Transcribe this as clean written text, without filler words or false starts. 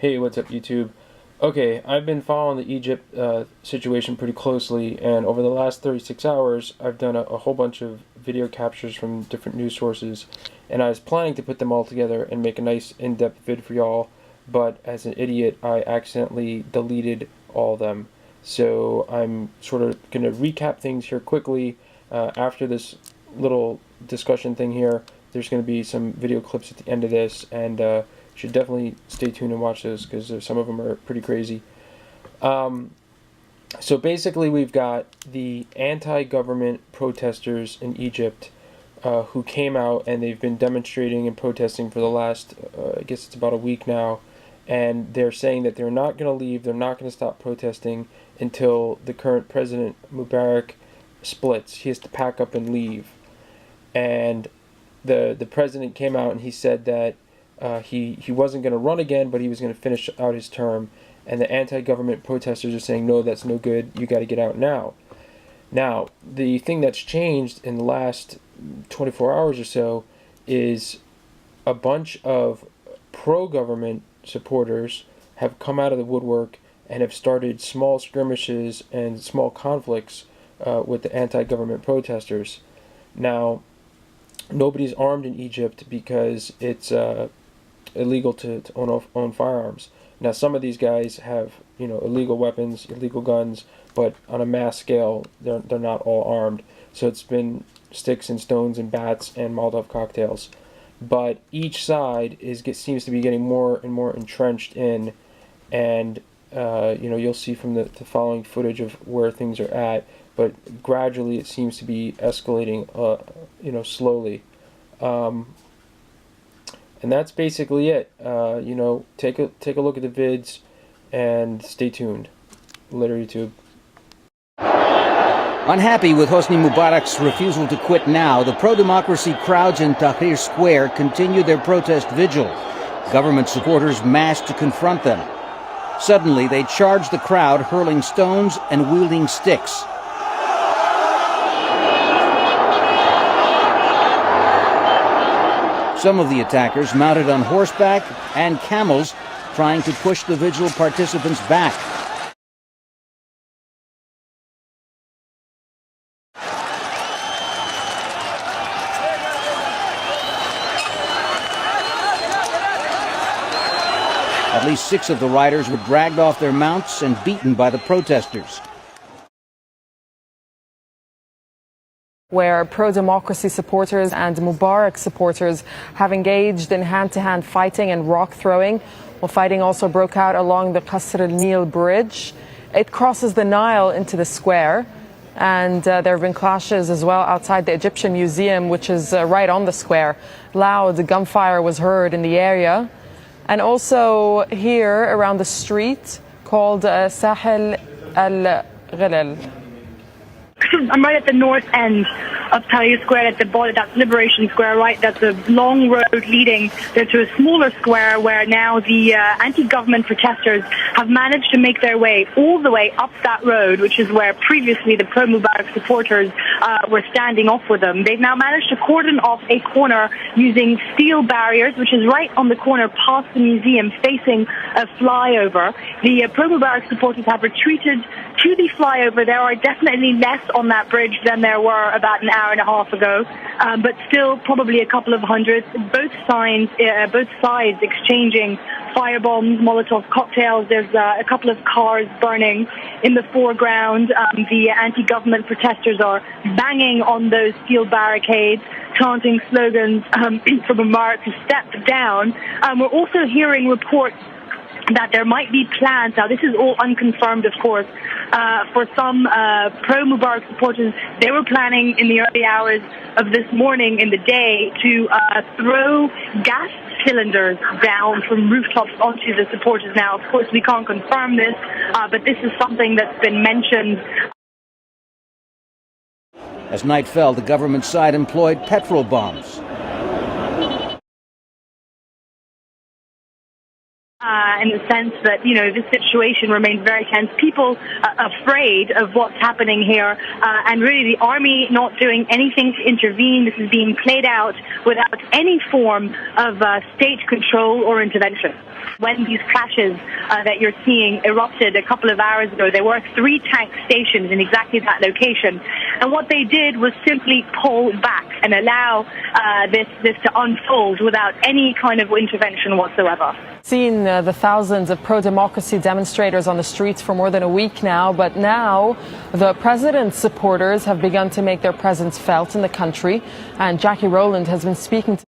Hey, what's up, YouTube? Okay, I've been following the Egypt situation pretty closely, and over the last 36 hours, I've done a whole bunch of video captures from different news sources, and I was planning to put them all together and make a nice in-depth vid for y'all, but as an idiot, I accidentally deleted all of them. So I'm sort of going to recap things here quickly. After this little discussion thing here, there's going to be some video clips at the end of this, and should definitely stay tuned and watch those because some of them are pretty crazy. So basically we've got the anti-government protesters in Egypt who came out, and they've been demonstrating and protesting for the last, I guess it's about a week now, and they're saying that they're not going to leave, they're not going to stop protesting until the current president, Mubarak, splits. He has to pack up and leave. And the president came out and he said that he wasn't going to run again, but he was going to finish out his term. And the anti-government protesters are saying, no, that's no good, you got to get out now. Now, the thing that's changed in the last 24 hours or so is a bunch of pro-government supporters have come out of the woodwork and have started small skirmishes and small conflicts with the anti-government protesters. Now, nobody's armed in Egypt because it's illegal to own firearms. Now, some of these guys have, illegal weapons, illegal guns, but on a mass scale, they're not all armed. So it's been sticks and stones and bats and Molotov cocktails. But each side seems to be getting more and more entrenched in, and you'll see from the following footage of where things are at. But gradually, it seems to be escalating, slowly. And that's basically it. Take a look at the vids and stay tuned. Later, YouTube. Unhappy with Hosni Mubarak's refusal to quit now, the pro-democracy crowds in Tahrir Square continue their protest vigil. Government supporters massed to confront them. Suddenly, they charge the crowd, hurling stones and wielding sticks. Some of the attackers mounted on horseback and camels, trying to push the vigil participants back. At least 6 of the riders were dragged off their mounts and beaten by the protesters. Where pro-democracy supporters and Mubarak supporters have engaged in hand-to-hand fighting and rock throwing. Well, fighting also broke out along the Qasr al-Nil bridge. It crosses the Nile into the square, and there have been clashes as well outside the Egyptian Museum, which is right on the square. Loud gunfire was heard in the area, and also here around the street called Sahel al-Ghalal. I'm right at the north end of Tahrir Square, at the border. That's Liberation Square, right? That's a long road leading to a smaller square where now the anti-government protesters have managed to make their way all the way up that road, which is where previously the pro-Mubarak supporters were standing off with them. They've now managed to cordon off a corner using steel barriers, which is right on the corner past the museum, facing a flyover. The pro-Mubarak supporters have retreated to the flyover. There are definitely less on that bridge than there were about an hour and a half ago, but still probably a couple of hundred. Both sides exchanging firebombs, Molotov cocktails. There's a couple of cars burning in the foreground. The anti-government protesters are banging on those steel barricades, chanting slogans for Mubarak to step down. We're also hearing reports that there might be plans, now this is all unconfirmed of course, for some pro-Mubarak supporters. They were planning in the early hours of this morning in the day to throw gas cylinders down from rooftops onto the supporters. Now, of course, we can't confirm this, but this is something that's been mentioned. As night fell, the government side employed petrol bombs. In the sense that, this situation remains very tense. People are afraid of what's happening here, and really the army not doing anything to intervene. This is being played out without any form of state control or intervention. When these clashes that you're seeing erupted a couple of hours ago, there were 3 tank stations in exactly that location. And what they did was simply pull back and allow this to unfold without any kind of intervention whatsoever. Seen the thousands of pro-democracy demonstrators on the streets for more than a week now, but now the president's supporters have begun to make their presence felt in the country. And Jackie Rowland has been speaking to